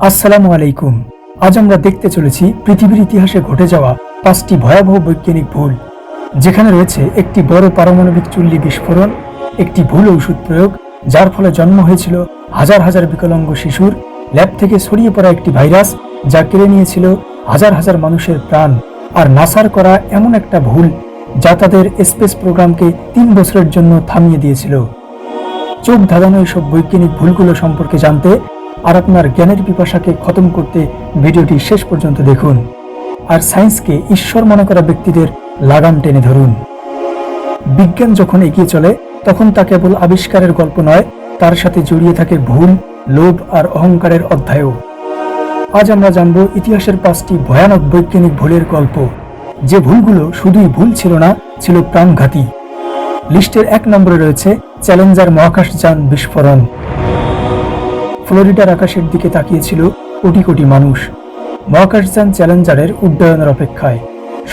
আসসালামু আলাইকুম। আজ আমরা দেখতে চলেছি পৃথিবীর ইতিহাসে ঘটে যাওয়া 5টি ভয়াবহ বৈজ্ঞানিক ভুল, যেখানে রয়েছে একটি বড় পারমাণবিক চুল্লি বিস্ফোরণ, একটি ভুল ঔষধ প্রয়োগ যার ফলে জন্ম হয়েছিল হাজার হাজার বিকলাঙ্গ শিশুর, ল্যাব থেকে ছড়িয়ে পড়া একটি ভাইরাস যা কেড়ে নিয়েছিল হাজার হাজার মানুষের প্রাণ, আর নাসার করা এমন একটা ভুল যা তাদের স্পেস প্রোগ্রামকে 3 বছরের জন্য থামিয়ে দিয়েছিল। চোখ ধাঁধানো এসব বৈজ্ঞানিক ভুলগুলো সম্পর্কে জানতে আর আপনার জ্ঞানের পিপাসাকে খতম করতে ভিডিওটি শেষ পর্যন্ত দেখুন, আর সায়েন্সকে ঈশ্বর মনে করা ব্যক্তিদের লাগাম টেনে ধরুন। বিজ্ঞান যখন এগিয়ে চলে তখন তা কেবল আবিষ্কারের গল্প নয়, তার সাথে জড়িয়ে থাকে ভুল, লোভ আর অহংকারের অধ্যায়ও। আজ আমরা জানব ইতিহাসের 5টি ভয়ানক বৈজ্ঞানিক ভুলের গল্প, যে ভুলগুলো শুধুই ভুল ছিল না, ছিল প্রাণঘাতী। লিস্টের 1 নম্বরে রয়েছে চ্যালেঞ্জার মহাকাশযান বিস্ফোরণ। ফ্লোরিডার আকাশের দিকে তাকিয়েছিল কোটি কোটি মানুষ মহাকাশযান চ্যালেঞ্জারের উড্ডয়নের অপেক্ষায়।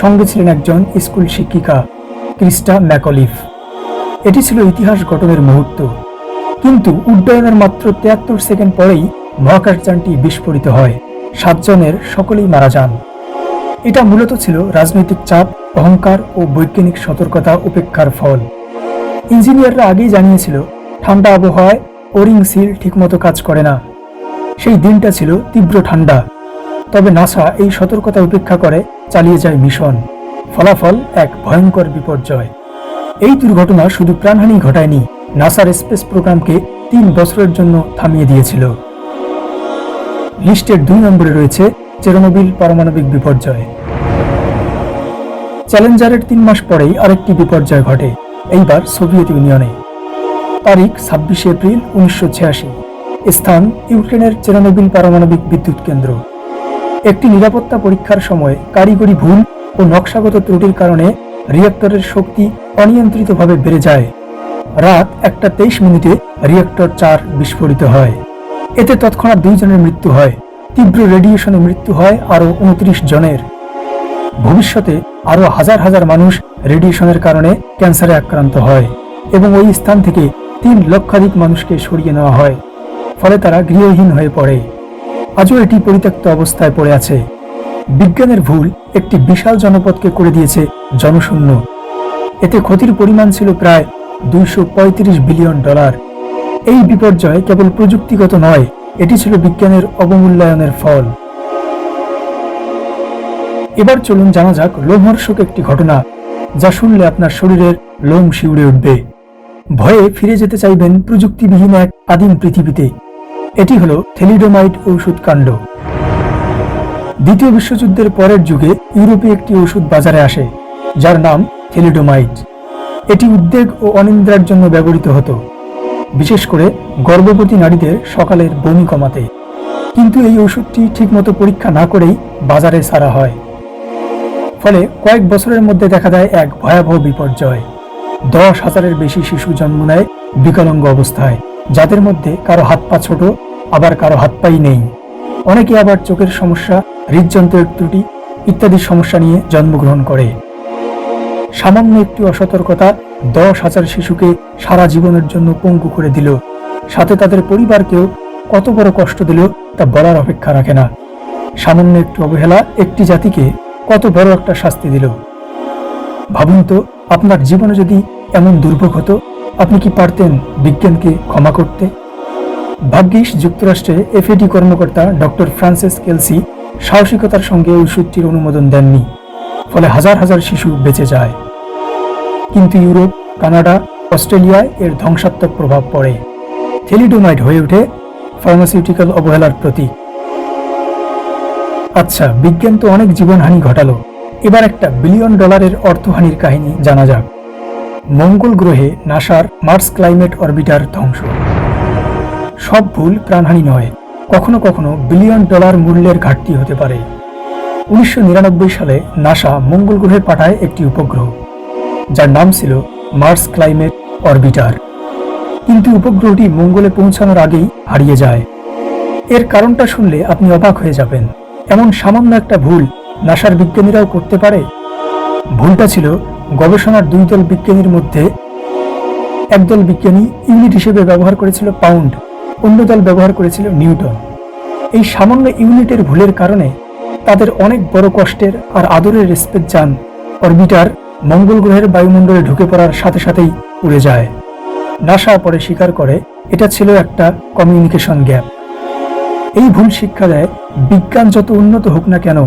সঙ্গে ছিলেন একজন স্কুল শিক্ষিকা, ক্রিস্টা ম্যাকলিফ। এটি ছিল ইতিহাস গঠনের মুহূর্ত, কিন্তু উড্ডয়নের মাত্র 73 সেকেন্ড পরেই মহাকাশযানটি বিস্ফোরিত হয়। 7 জনের সকলেই মারা যান। এটা মূলত ছিল রাজনৈতিক চাপ, অহংকার ও বৈজ্ঞানিক সতর্কতা উপেক্ষার ফল। ইঞ্জিনিয়াররা আগেই জানিয়েছিল ঠান্ডা আবহাওয়ায় ওরিং সিল ঠিকমতো কাজ করে না। সেই দিনটা ছিল তীব্র ঠান্ডা, তবে নাসা এই সতর্কতা উপেক্ষা করে চালিয়ে যায় মিশন। ফলাফল এক ভয়ঙ্কর বিপর্যয়। এই দুর্ঘটনা শুধু প্রাণহানি ঘটায়নি, নাসার স্পেস প্রোগ্রামকে 3 বছরের জন্য থামিয়ে দিয়েছিল। লিস্টের 2 নম্বরে রয়েছে চেরনোবিল পারমাণবিক বিপর্যয়। চ্যালেঞ্জারের 3 মাস পরেই আরেকটি বিপর্যয় ঘটে, এইবার সোভিয়েত ইউনিয়নে। তারিখ 26 এপ্রিল 1986। স্থান ইউক্রেনের চেরনোবিল পারমাণবিক বিদ্যুৎ কেন্দ্র। একটি নিরাপত্তা পরীক্ষার সময় কারিগরি ভুল ও নকশাগত ত্রুটির কারণে রিঅ্যাক্টরের শক্তি অনিয়ন্ত্রিতভাবে বেড়ে যায়। রাত 1:23 রিঅ্যাক্টর 4 বিস্ফোরিত হয়। এতে তৎক্ষণাৎ 2 জনের মৃত্যু হয়। তীব্র রেডিয়েশনে মৃত্যু হয় আরও 29 জনের। ভবিষ্যতে আরও হাজার হাজার মানুষ রেডিয়েশনের কারণে ক্যান্সারে আক্রান্ত হয় এবং ওই স্থান থেকে 3 লক্ষাধিক মানুষকে সরিয়ে নেওয়া হয়। ফলে তারা গৃহহীন হয়ে পড়ে। আজও এটি পরিত্যক্ত অবস্থায় পড়ে আছে। বিজ্ঞানের ভুল একটি বিশাল জনপদকে করে দিয়েছে জনশূন্য। এতে ক্ষতির পরিমাণ ছিল প্রায় $235 বিলিয়ন। এই বিপর্যয় কেবল প্রযুক্তিগত নয়, এটি ছিল বিজ্ঞানের অবমূল্যায়নের ফল। এবার চলুন জানা যাক লোমহর্ষক একটি ঘটনা, যা শুনলে আপনার শরীরের লোম শিউরে উঠবে। ভয়ে ফিরে যেতে চাইবেন প্রযুক্তিবিহীন এক আদিম পৃথিবীতে। এটি হলো থেলিডোমাইড ঔষধ কাণ্ড। দ্বিতীয় বিশ্বযুদ্ধের পরের যুগে ইউরোপে একটি ওষুধ বাজারে আসে, যার নাম থেলিডোমাইড। এটি উদ্বেগ ও অনিদ্রার জন্য ব্যবহৃত হতো, বিশেষ করে গর্ভবতী নারীদের সকালের বমি কমাতে। কিন্তু এই ওষুধটি ঠিকমতো পরীক্ষা না করেই বাজারে ছাড়া হয়। ফলে কয়েক বছরের মধ্যে দেখা দেয় এক ভয়াবহ বিপর্যয়। 10,000-এর বেশি শিশু জন্ম নেয় বিকলাঙ্গ অবস্থায়, যাদের মধ্যে কারো হাত পা ছোট, আবার কারো হাত পাই নেই। অনেকে আবার চোখের সমস্যা, হৃদযন্ত্রের ত্রুটি ইত্যাদি সমস্যা নিয়ে জন্মগ্রহণ করে। সামান্য একটি অসতর্কতা 10,000 শিশুকে সারা জীবনের জন্য পঙ্গু করে দিল, সাথে তাদের পরিবারকেও কত বড় কষ্ট দিল তা বলার অপেক্ষা রাখে না। সামান্য একটু অবহেলা একটি জাতিকে কত বড় একটা শাস্তি দিল। ভাবুন তো, আপনার জীবনে যদি এমন দুর্ভোগ হতো, আপনি কি পারতেন বিজ্ঞানকে ক্ষমা করতে? ভাগ্যিস যুক্তরাষ্ট্রে এফএডি কর্মকর্তা ডক্টর ফ্রান্সিস কেলসি সাহসিকতার সঙ্গে ওষুধটির অনুমোদন দেননি। ফলে হাজার হাজার শিশু বেঁচে যায়। কিন্তু ইউরোপ, কানাডা, অস্ট্রেলিয়ায় এর ধ্বংসাত্মক প্রভাব পড়ে। থেলিডোমাইড হয়ে ওঠে ফার্মাসিউটিক্যাল অবহেলার প্রতীক। আচ্ছা, বিজ্ঞান তো অনেক জীবনহানি ঘটালো, এবার একটা $1 বিলিয়ন অর্থহানির কাহিনী জানা যাক। মঙ্গল গ্রহে নাসার মার্স ক্লাইমেট অরবিটার ধ্বংস। সব ভুল প্রাণহানি নয়, কখনো কখনো $1 বিলিয়ন মূল্যের ঘাটতি হতে পারে। 1999 সালে নাসা মঙ্গল গ্রহে পাঠায় একটি উপগ্রহ, যার নাম ছিল মার্স ক্লাইমেট অরবিটার। কিন্তু উপগ্রহটি মঙ্গলে পৌঁছানোর আগেই হারিয়ে যায়। এর কারণটা শুনলে আপনি অবাক হয়ে যাবেন। এমন সামান্য একটা ভুল নাসার বিজ্ঞানীরাও করতে পারে? ভুলটা ছিল গবেষণার 2 দল বিজ্ঞানীর মধ্যে একদল বিজ্ঞানী ইউনিট হিসেবে ব্যবহার করেছিল পাউন্ড, অন্য দল ব্যবহার করেছিল নিউটন। এই সামান্য ইউনিটের ভুলের কারণে তাদের অনেক বড় কষ্টের আর আদরের স্পেস যান অরবিটার মঙ্গল গ্রহের বায়ুমণ্ডলে ঢুকে পড়ার সাথে সাথেই উড়ে যায়। নাসা পরে স্বীকার করে এটা ছিল একটা কমিউনিকেশন গ্যাপ। এই ভুল শিক্ষা দেয় বিজ্ঞান যত উন্নত হোক না কেন,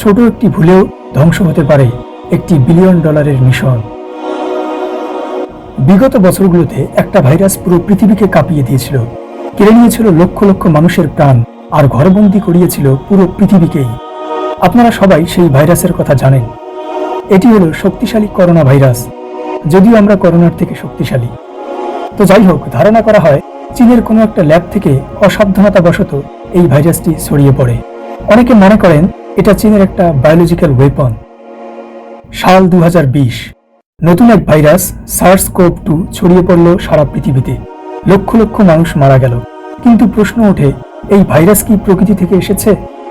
ছোট একটি ভুলেও ধ্বংস হতে পারে একটি বিলিয়ন ডলারের মিশন। বিগত বছরগুলোতে একটা ভাইরাস পুরো পৃথিবীকে কাঁপিয়ে দিয়েছিল, কেড়ে নিয়েছিল লক্ষ লক্ষ মানুষের প্রাণ আর ঘরবন্দি করিয়েছিল পুরো পৃথিবীকেই। আপনারা সবাই সেই ভাইরাসের কথা জানেন। এটি হলো শক্তিশালী করোনা ভাইরাস, যদিও আমরা করোনার থেকে শক্তিশালী। তো যাই হোক, ধারণা করা হয় চীনের কোনো একটা ল্যাব থেকে অসাবধানতাবশত এই ভাইরাসটি ছড়িয়ে পড়ে। অনেকে মনে করেন এটা চীনের একটা বায়োলজিক্যাল ওয়েপন। সাল 2020 নতুন এক ভাইরাস SARS-CoV-2 ছড়িয়ে পড়ল সারা পৃথিবীতে। লক্ষ লক্ষ মানুষ মারা গেল। কিন্তু প্রশ্ন ওঠে, এই ভাইরাস কি প্রকৃতি থেকে এসেছে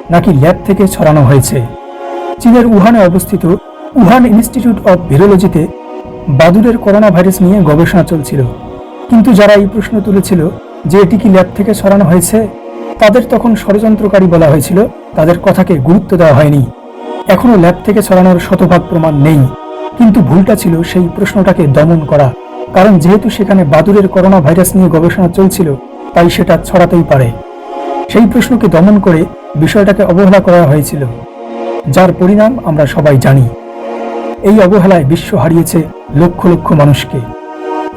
নাকি ল্যাব থেকে ছড়ানো হয়েছে? চীনের উহানে অবস্থিত উহান ইনস্টিটিউট অব ভিরোলজিতে বাদুড়ের করোনা ভাইরাস নিয়ে গবেষণা চলছিল। কিন্তু যারা এই প্রশ্ন তুলেছিল যে এটি কি ল্যাব থেকে ছড়ানো হয়েছে, তাদের তখন ষড়যন্ত্রকারী বলা হয়েছিল। তাদের কথাকে গুরুত্ব দেওয়া হয়নি। এখনো ল্যাব থেকে ছড়ানোর শতভাগ প্রমাণ নেই, কিন্তু ভুলটা ছিল সেই প্রশ্নটাকে দমন করা। কারণ যেহেতু সেখানে বাদুড়ের করোনা ভাইরাস নিয়ে গবেষণা চলছিল, তাই সেটা ছড়াতেই পারে। সেই প্রশ্নকে দমন করে বিষয়টাকে অবহেলা করা হয়েছিল, যার পরিণাম আমরা সবাই জানি। এই অবহেলায় বিশ্ব হারিয়েছে লক্ষ লক্ষ মানুষকে।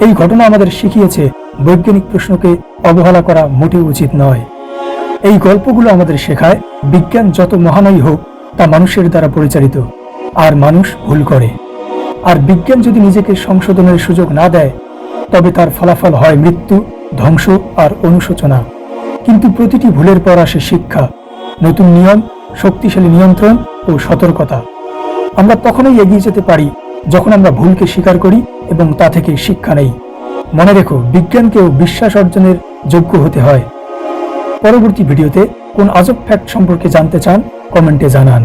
এই ঘটনা আমাদের শিখিয়েছে বৈজ্ঞানিক প্রশ্নকে অবহেলা করা মোটেও উচিত নয়। এই গল্পগুলো আমাদের শেখায় বিজ্ঞান যত মহানই হোক, তা মানুষের দ্বারা পরিচালিত, আর মানুষ ভুল করে। আর বিজ্ঞান যদি নিজেকে সংশোধনের সুযোগ না দেয়, তবে তার ফলাফল হয় মৃত্যু, ধ্বংস আর অনুশোচনা। কিন্তু প্রতিটি ভুলের পর আসে শিক্ষা, নতুন নিয়ম, শক্তিশালী নিয়ন্ত্রণ ও সতর্কতা। আমরা তখনই এগিয়ে যেতে পারি যখন আমরা ভুলকে স্বীকার করি এবং তা থেকে শিক্ষা নেই। মনে রেখো, বিজ্ঞানকেও বিশ্বাস অর্জনের যোগ্য হতে হয়। পরবর্তী ভিডিওতে কোন আজব ফ্যাক্ট সম্পর্কে জানতে চান, কমেন্টে জানান।